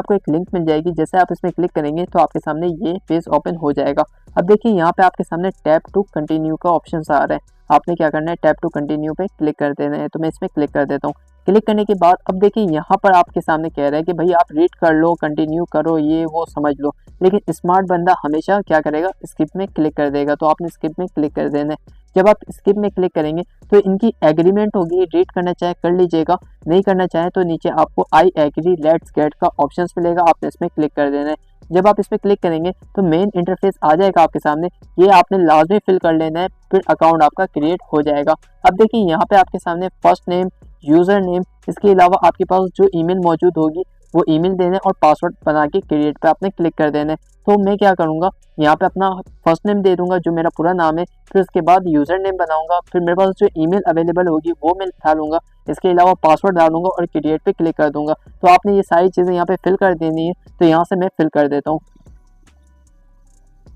आपको एक लिंक मिल जाएगी। जैसे आप इसमें क्लिक करेंगे तो आपके सामने ये पेज ओपन हो जाएगा। अब देखिए यहाँ पे आपके सामने टैप टू कंटिन्यू का ऑप्शन आ रहा है। आपने क्या करना है, टैप टू कंटिन्यू पे क्लिक कर देना है। तो मैं इसमें क्लिक कर देता हूँ। क्लिक करने के बाद अब देखिए यहाँ पर आपके सामने कह रहा है कि भाई आप रीड कर लो, कंटिन्यू करो, ये वो समझ लो। लेकिन स्मार्ट बंदा हमेशा क्या करेगा, स्किप में क्लिक कर देगा। तो आपने स्किप में क्लिक कर देना है। जब आप स्किप में क्लिक करेंगे तो इनकी एग्रीमेंट होगी, रीड करना चाहे कर लीजिएगा, नहीं करना चाहे तो नीचे आपको आई एग्री लेट्स गेट का ऑप्शन मिलेगा, आपने इसमें क्लिक कर देना है। जब आप इसमें क्लिक करेंगे तो मेन इंटरफेस आ जाएगा आपके सामने। ये आपने लाजमी फिल कर लेना है, फिर अकाउंट आपका क्रिएट हो जाएगा। अब देखिए यहाँ पे आपके सामने फर्स्ट नेम, यूजर नेम, इसके अलावा आपके पास जो ईमेल मौजूद होगी वो ईमेल देना है और पासवर्ड बना के क्रिएट पे आपने क्लिक कर देना है। तो मैं क्या करूँगा, यहाँ पे अपना फर्स्ट नेम दे दूंगा जो मेरा पूरा नाम है, फिर उसके बाद यूज़र नेम बनाऊंगा, फिर मेरे पास जो ईमेल अवेलेबल होगी वो मैं डालूंगा, इसके अलावा पासवर्ड डालूंगा और क्रिएट पे क्लिक कर दूंगा। तो आपने ये सारी चीज़ें यहाँ पे फिल कर देनी है। तो यहाँ से मैं फिल कर देता हूँ।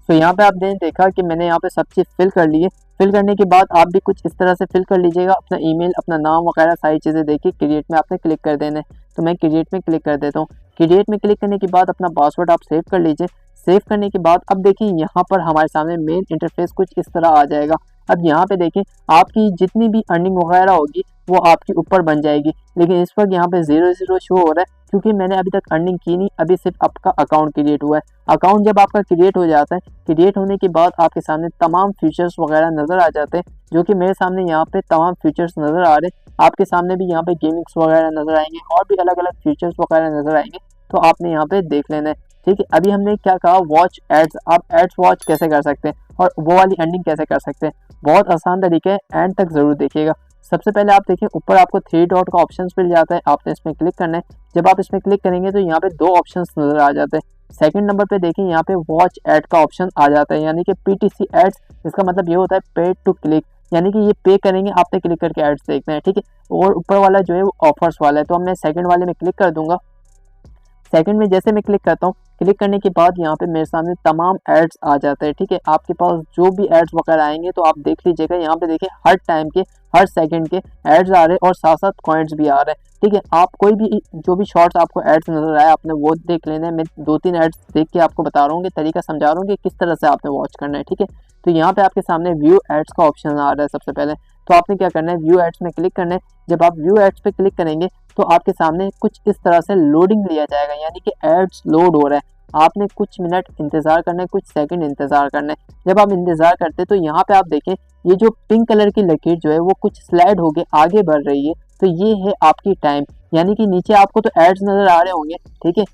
तो यहाँ पे आपने देखा कि मैंने यहाँ पे सब चीज़ फिल कर ली है। फिल करने के बाद आप भी कुछ इस तरह से फिल कर लीजिएगा, अपना ईमेल, अपना नाम वगैरह सारी चीज़ें देखिए। क्रिएट में आपने क्लिक कर देना है। तो मैं क्रिएट में क्लिक कर देता हूँ। क्रिएट में क्लिक करने के बाद अपना पासवर्ड आप सेव कर लीजिए। सेव करने के बाद अब देखिए यहाँ पर हमारे सामने मेन इंटरफेस कुछ इस तरह आ जाएगा। अब यहाँ पे देखिए आपकी जितनी भी अर्निंग वगैरह होगी वो आपकी ऊपर बन जाएगी, लेकिन इस वक्त यहाँ पे 0 शो हो रहा है क्योंकि मैंने अभी तक अर्निंग की नहीं, अभी सिर्फ आपका अकाउंट क्रिएट हुआ है। अकाउंट जब आपका क्रिएट हो जाता है, क्रिएट होने के बाद आपके सामने तमाम फीचर्स वगैरह नज़र आ जाते हैं, जो कि मेरे सामने यहाँ पे तमाम फीचर्स नज़र आ रहे हैं। आपके सामने भी यहाँ पे गेमिंग्स वगैरह नज़र आएंगे और भी अलग अलग फीचर्स वगैरह नज़र आएंगे। तो आपने यहाँ पे देख लेना है। ठीक है, अभी हमने क्या कहा, वॉच एड्स। आप एड्स वॉच कैसे कर सकते हैं और वो वाली अर्निंग कैसे कर सकते हैं, बहुत आसान तरीके है, एंड तक ज़रूर देखिएगा। सबसे पहले आप देखिए ऊपर आपको 3 डॉट का ऑप्शन मिल जाता है, आपने इसमें क्लिक करना है। जब आप इसमें क्लिक करेंगे तो यहाँ पे 2 ऑप्शंस नज़र आ जाते हैं। सेकंड नंबर पे देखिए यहाँ पे वॉच एड का ऑप्शन आ जाता है, यानी कि PTC एड्स। इसका मतलब ये होता है पेड टू क्लिक, यानी कि ये पे करेंगे, आपने क्लिक करके एड्स देखना है। ठीक है, और ऊपर वाला जो है वो ऑफर्स वाला है। तो मैं सेकंड वाले में क्लिक कर दूंगा। सेकंड में जैसे मैं क्लिक करता हूँ, क्लिक करने के बाद यहाँ पे मेरे सामने तमाम एड्स आ जाते हैं। ठीक है, आपके पास जो भी एड्स वगैरह आएंगे तो आप देख लीजिएगा। यहाँ पे देखिए हर टाइम के, हर सेकंड के एड्स आ रहे हैं और साथ साथ कॉइन्स भी आ रहे हैं। ठीक है, आप कोई भी जो भी शॉर्ट्स आपको एड्स नजर आए आपने वो देख लेना है। मैं 2-3 एड्स देख के आपको बता रहा हूँ कि तरीका समझा रहा हूँ कि किस तरह से आपने वॉच करना है। ठीक है, तो यहाँ पे आपके सामने व्यू एड्स का ऑप्शन आ रहा है सबसे पहले। तो आपने क्या करना है, व्यू एड्स में क्लिक करना है। जब आप व्यू एड्स पे क्लिक करेंगे तो आपके सामने कुछ इस तरह से लोडिंग लिया जाएगा, यानी कि एड्स लोड हो रहा है। आपने कुछ मिनट इंतजार करना है, कुछ सेकंड इंतजार करना है। जब आप इंतजार करते हैं तो यहाँ पे आप देखें ये जो पिंक कलर की लकीर जो है वो कुछ स्लाइड होके आगे बढ़ रही है। तो ये है आपकी टाइम, यानी कि नीचे आपको तो एड्स नजर आ रहे होंगे। ठीक है,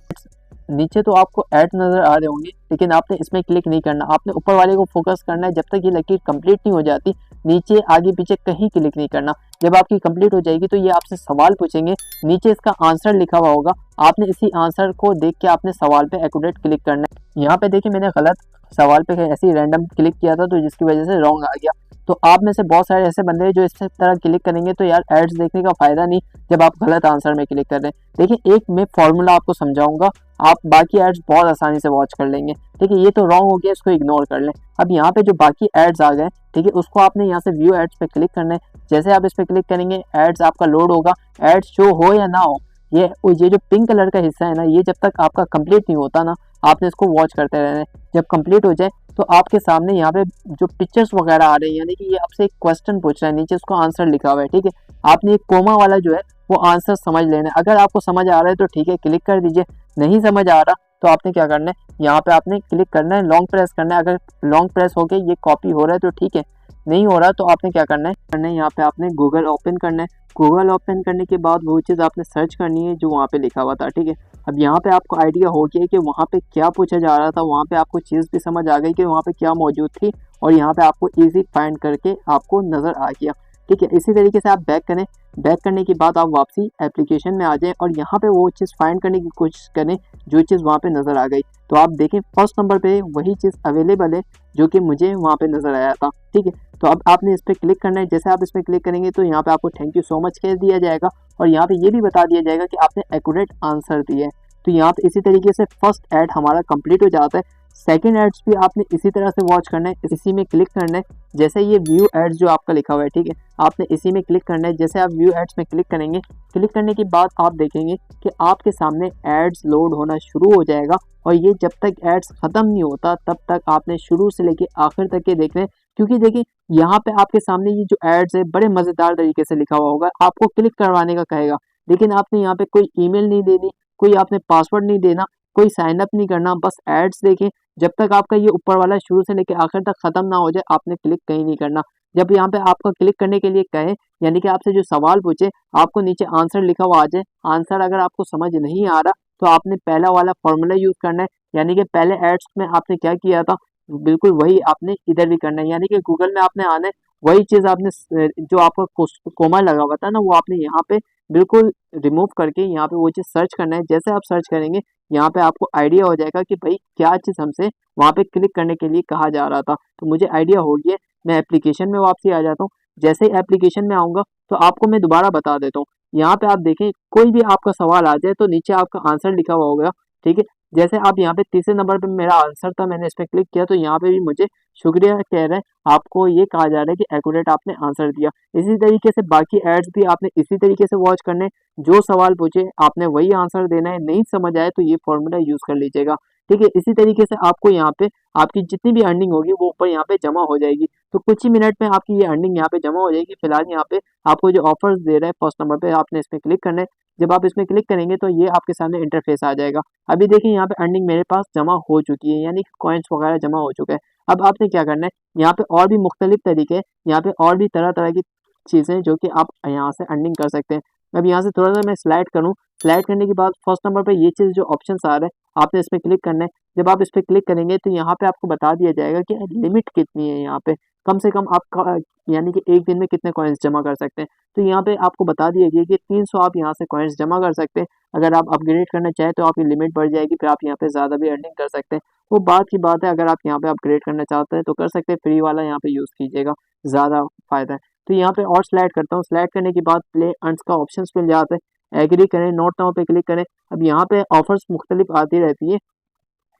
नीचे तो आपको ऐड नज़र आ रहे होंगे, लेकिन आपने इसमें क्लिक नहीं करना, आपने ऊपर वाले को फोकस करना है। जब तक ये लकीर कंप्लीट नहीं हो जाती नीचे आगे पीछे कहीं क्लिक नहीं करना। जब आपकी कंप्लीट हो जाएगी तो ये आपसे सवाल पूछेंगे, नीचे इसका आंसर लिखा हुआ होगा, आपने इसी आंसर को देख के आपने सवाल पे एक्यूरेट क्लिक करना है। यहाँ पे देखिए मैंने गलत सवाल पे ऐसे ही रैंडम क्लिक किया था तो जिसकी वजह से रॉन्ग आ गया। तो आप में से बहुत सारे ऐसे बंदे हैं जो इस तरह क्लिक करेंगे तो यार एड्स देखने का फायदा नहीं जब आप गलत आंसर में क्लिक कर रहे हैं। देखिए एक मैं फॉर्मूला आपको समझाऊंगा, आप बाकी एड्स बहुत आसानी से वॉच कर लेंगे। ठीक है, ये तो रॉन्ग हो गया, इसको इग्नोर कर लें। अब यहाँ पे जो बाकी एड्स आ गए, ठीक है, उसको आपने यहाँ से व्यू एड्स पे क्लिक करना है। जैसे आप इस पे क्लिक करेंगे एड्स आपका लोड होगा। एड्स शो हो या ना हो, ये जो पिंक कलर का हिस्सा है ना, ये जब तक आपका कंप्लीट नहीं होता ना, आपने इसको वॉच करते रहना है। जब कंप्लीट हो जाए तो आपके सामने यहाँ पे जो पिक्चर्स वगैरह आ रहे हैं, यानी कि ये आपसे एक क्वेश्चन पूछ रहा है, नीचे उसको आंसर लिखा हुआ है। ठीक है, आपने एक कोमा वाला जो है वो आंसर समझ लेना है। अगर आपको समझ आ रहा है तो ठीक है क्लिक कर दीजिए, नहीं समझ आ रहा तो आपने क्या करना है, यहाँ पे आपने क्लिक करना है, लॉन्ग प्रेस करना है। अगर लॉन्ग प्रेस होके ये कॉपी हो रहा है तो ठीक है, नहीं हो रहा तो आपने क्या करना है, यहाँ पे आपने गूगल ओपन करना है। गूगल ओपन करने के बाद वो चीज़ आपने सर्च करनी है जो वहाँ पे लिखा हुआ था। ठीक है, अब यहाँ पे आपको आइडिया हो गया कि वहाँ पे क्या पूछा जा रहा था, वहाँ पे आपको चीज़ भी समझ आ गई कि वहाँ पे क्या मौजूद थी, और यहाँ पे आपको इजी फाइंड करके आपको नज़र आ गया। ठीक है, इसी तरीके से आप बैक करें। बैक करने के बाद आप वापसी एप्लीकेशन में आ जाएं और यहाँ पे वो चीज़ फाइंड करने की कोशिश करें जो चीज़ वहाँ पे नज़र आ गई। तो आप देखें फर्स्ट नंबर पे वही चीज़ अवेलेबल है जो कि मुझे वहाँ पे नज़र आया था। ठीक है, तो अब आपने इस पर क्लिक करना है। जैसे आप इस पर क्लिक करेंगे तो यहाँ पे आपको थैंक यू सो मच कह दिया जाएगा और यहाँ पे ये भी बता दिया जाएगा कि आपने एक्यूरेट आंसर दिया है। तो यहाँ पे इसी तरीके से फर्स्ट ऐड हमारा कंप्लीट हो जाता है। सेकंड एड्स भी आपने इसी तरह से वॉच करना है, इसी में क्लिक करना है। जैसे ये व्यू एड्स जो आपका लिखा हुआ है, ठीक है, आपने इसी में क्लिक करना है। जैसे आप व्यू एड्स में क्लिक करेंगे, क्लिक करने के बाद आप देखेंगे कि आपके सामने एड्स लोड होना शुरू हो जाएगा। और ये जब तक एड्स खत्म नहीं होता तब तक आपने शुरू से लेके आखिर तक के देखने, क्योंकि देखिए यहाँ पे आपके सामने ये जो एड्स है बड़े मजेदार तरीके से लिखा हुआ होगा, आपको क्लिक करवाने का कहेगा, लेकिन आपने यहाँ पे कोई ईमेल नहीं देनी, कोई आपने पासवर्ड नहीं देना, कोई साइन अप नहीं करना, बस एड्स देखें। जब तक आपका ये ऊपर वाला शुरू से लेकर आखिर तक खत्म ना हो जाए आपने क्लिक कहीं नहीं करना। जब यहाँ पे आपका क्लिक करने के लिए कहे, यानी कि आपसे जो सवाल पूछे, आपको नीचे आंसर लिखा हुआ आ जाए, आंसर अगर आपको समझ नहीं आ रहा तो आपने पहला वाला फॉर्मूला यूज करना है, यानी कि पहले एड्स में आपने क्या किया था बिल्कुल वही आपने इधर भी करना है। यानी कि गूगल में आपने आना है, वही चीज आपने जो आपका कोमा लगा हुआ था ना, वो आपने यहाँ पे बिल्कुल रिमूव करके यहाँ पे वो चीज सर्च करना है। जैसे आप सर्च करेंगे यहाँ पे आपको आइडिया हो जाएगा कि भाई क्या चीज हमसे वहाँ पे क्लिक करने के लिए कहा जा रहा था। तो मुझे आइडिया हो गया, मैं एप्लीकेशन में वापसी आ जाता हूँ। जैसे ही एप्लीकेशन में आऊंगा तो आपको मैं दोबारा बता देता हूँ। यहाँ पे आप देखें कोई भी आपका सवाल आ जाए तो नीचे आपका आंसर लिखा हुआ होगा, ठीक है। जैसे आप यहाँ पे तीसरे नंबर पे मेरा आंसर था, मैंने इस पर क्लिक किया तो यहाँ पे भी मुझे शुक्रिया कह रहे हैं, आपको ये कहा जा रहा है कि एक्यूरेट आपने आंसर दिया। इसी तरीके से बाकी एड्स भी आपने इसी तरीके से वॉच करने, जो सवाल पूछे आपने वही आंसर देना है। नहीं समझ आए तो ये फॉर्मूला यूज कर लीजिएगा, ठीक है। इसी तरीके से आपको यहाँ पे आपकी जितनी भी अर्निंग होगी वो ऊपर यहाँ पे जमा हो जाएगी। तो कुछ ही मिनट में आपकी ये अर्निंग यहाँ पे जमा हो जाएगी। फिलहाल यहाँ पे आपको जो ऑफर्स दे रहे हैं फर्स्ट नंबर पे आपने इसमें क्लिक करना है। जब आप इसमें क्लिक करेंगे तो ये आपके सामने इंटरफेस आ जाएगा। अभी देखिए यहाँ पे अर्निंग मेरे पास जमा हो चुकी है, यानी कि कॉइन्स वगैरह जमा हो चुका है। अब आपने क्या करना है, यहाँ पे और भी मुख्तलिफ तरीके हैं, यहाँ पे और भी तरह तरह की चीज़ें जो कि आप यहाँ से अर्निंग कर सकते हैं। अब यहाँ से थोड़ा सा मैं स्लाइड करूँ, स्लाइड करने के बाद फर्स्ट नंबर पे ये चीज़ जो ऑप्शन आ रहा है आपने इस पर क्लिक करना है। जब आप इस पर क्लिक करेंगे तो यहाँ पे आपको बता दिया जाएगा कि लिमिट कितनी है, यहाँ पे कम से कम आप यानी कि एक दिन में कितने कॉइन्स जमा कर सकते हैं। तो यहाँ पे आपको बता दिया गया कि 300 आप यहाँ से कॉइन्स जमा कर सकते हैं। अगर आप अपग्रेड करना चाहें तो आपकी लिमिट बढ़ जाएगी, फिर आप यहाँ पे ज़्यादा भी अर्निंग कर सकते हैं। वो बात की बात है, अगर आप यहाँ पे अपग्रेड करना चाहते हैं तो कर सकते हैं, फ्री वाला यहाँ पे यूज़ कीजिएगा, ज़्यादा फायदा है। तो यहाँ पे और स्लाइड करता हूँ, स्लाइड करने के बाद प्ले अर्न्स का ऑप्शन मिल जाता है, एग्री करें, नोट नाउ पे क्लिक करें। अब यहाँ पे ऑफर्स मुख्तलिफ आती रहती है,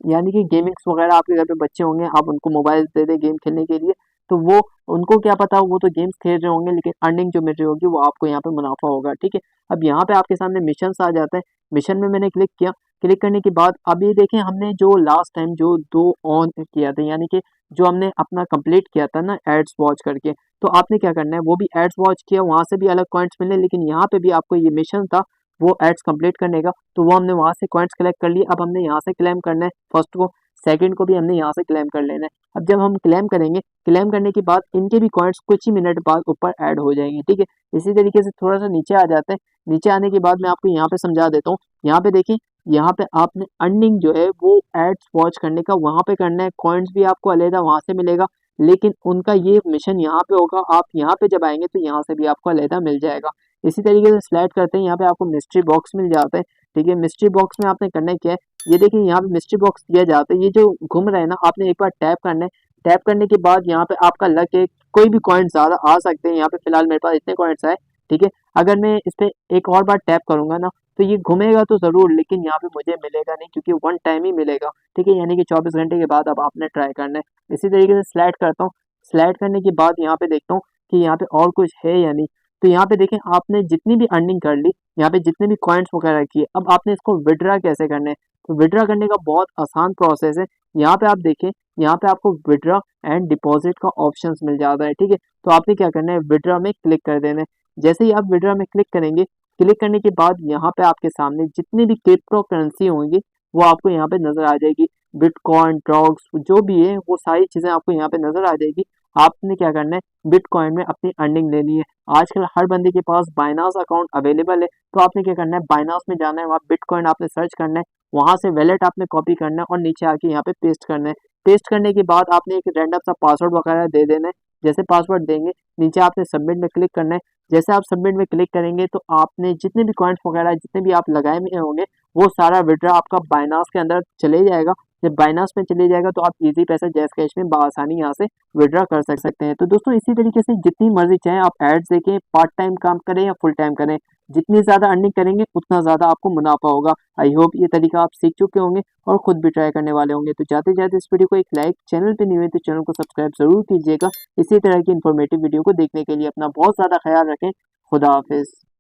यानी कि गेमिंग्स वगैरह आपके घर पे बच्चे होंगे, आप उनको मोबाइल दे दें गेम खेलने के लिए, तो वो उनको क्या पता, वो तो गेम्स खेल रहे होंगे लेकिन अर्निंग जो मिल रही होगी वो आपको यहाँ पे मुनाफा होगा, ठीक है। अब यहाँ पे आपके सामने मिशन आ जाता है, मिशन में मैंने क्लिक किया। क्लिक करने के बाद अब ये देखें हमने जो लास्ट टाइम जो 2 ऑन किया था, यानी कि जो हमने अपना कंप्लीट किया था ना एड्स वॉच करके, तो आपने क्या करना है, वो भी एड्स वॉच किया, वहाँ से भी अलग पॉइंट्स मिले, लेकिन यहाँ पे भी आपको ये मिशन था वो एड्स कंप्लीट करने का, तो वो हमने वहाँ से कॉइन्स कलेक्ट कर लिए। अब हमने यहाँ से क्लेम करना है फर्स्ट को, सेकंड को भी हमने यहाँ से क्लेम कर लेना है। अब जब हम क्लेम करेंगे, क्लेम करने के बाद इनके भी कॉइन्स कुछ ही मिनट बाद ऊपर ऐड हो जाएंगे, ठीक है। इसी तरीके से थोड़ा सा नीचे आ जाते हैं, नीचे आने के बाद मैं आपको यहाँ पे समझा देता हूँ। यहाँ पे देखिए, यहाँ पे आपने अर्निंग जो है वो एड्स वॉच करने का वहाँ पे करना है, कॉइन्स भी आपको अलहदा वहाँ से मिलेगा, लेकिन उनका ये मिशन यहाँ पे होगा। आप यहाँ पे जब आएंगे तो यहाँ से भी आपको अलहदा मिल जाएगा। इसी तरीके से स्लाइड करते हैं, यहाँ पे आपको मिस्ट्री बॉक्स मिल जाता है, ठीक है। मिस्ट्री बॉक्स में आपने करना क्या है, ये देखिए यहाँ पे मिस्ट्री बॉक्स दिया जाता है, ये जो घूम रहा है ना, आपने एक बार टैप करना है। टैप करने के बाद यहाँ पे आपका लक है, कोई भी कॉइन ज्यादा आ सकते हैं। यहाँ पे फिलहाल मेरे पास इतने कॉइन्स आए, ठीक है। अगर मैं इस पे एक और बार टैप करूंगा ना तो ये घूमेगा तो जरूर, लेकिन यहाँ पे मुझे मिलेगा नहीं, क्योंकि वन टाइम ही मिलेगा, ठीक है। यानी कि 24 घंटे के बाद अब आपने ट्राई करना है। इसी तरीके से स्लाइड करता हूँ, स्लाइड करने के बाद यहाँ पे देखता हूँ कि यहाँ पे और कुछ है या नहीं। तो यहाँ पे देखें आपने जितनी भी अर्निंग कर ली, यहाँ पे जितने भी कॉइन्स वगैरह किए, अब आपने इसको विड्रा कैसे करना है। तो विड्रा करने का बहुत आसान प्रोसेस है। यहाँ पे आप देखें, यहाँ पे आपको विड्रा एंड डिपॉजिट का ऑप्शंस मिल जाता है, ठीक है। तो आपने क्या करना है, विड्रा में क्लिक कर देना है। जैसे ही आप विड्रा में क्लिक करेंगे, क्लिक करने के बाद यहाँ पे आपके सामने जितनी भी क्रिप्टो करेंसी होंगी वो आपको यहाँ पे नजर आ जाएगी। बिटकॉइन, डॉग्स, जो भी है वो सारी चीजें आपको यहाँ पे नजर आ जाएगी। आपने क्या करना है, बिटकॉइन में अपनी अर्निंग लेनी है। आजकल हर बंदे के पास बाइनास अकाउंट अवेलेबल है, तो आपने क्या करना है, बाइनास में जाना है, वहाँ बिटकॉइन आपने सर्च करना है, वहां से वैलेट आपने कॉपी करना है और नीचे आके यहाँ पे पेस्ट करना है। पेस्ट करने के बाद आपने एक रैंडम सा पासवर्ड वगैरह दे देना है। जैसे पासवर्ड देंगे, नीचे आपने सबमिट में क्लिक करना है। जैसे आप सबमिट में क्लिक करेंगे तो आपने जितने भी कॉइन्स वगैरह जितने भी आप लगाए हुए होंगे वो सारा विड्रा आपका बाइनास के अंदर चले जाएगा। जब बाइनास में चले जाएगा तो आप इजी पैसा जैस कैश में बआसानी यहाँ से विड्रा कर सकते हैं। तो दोस्तों इसी तरीके से जितनी मर्जी चाहे आप एड्स देखें, पार्ट टाइम काम करें या फुल टाइम करें, जितनी ज़्यादा अर्निंग करेंगे उतना ज़्यादा आपको मुनाफा होगा। आई होप ये तरीका आप सीख चुके होंगे और खुद भी ट्राई करने वाले होंगे। तो जाते जाते इस वीडियो को एक लाइक, चैनल पे नहीं हुए तो चैनल को सब्सक्राइब जरूर कीजिएगा। इसी तरह की इन्फॉर्मेटिव वीडियो को देखने के लिए अपना बहुत ज़्यादा ख्याल रखें। खुदा हाफिज़।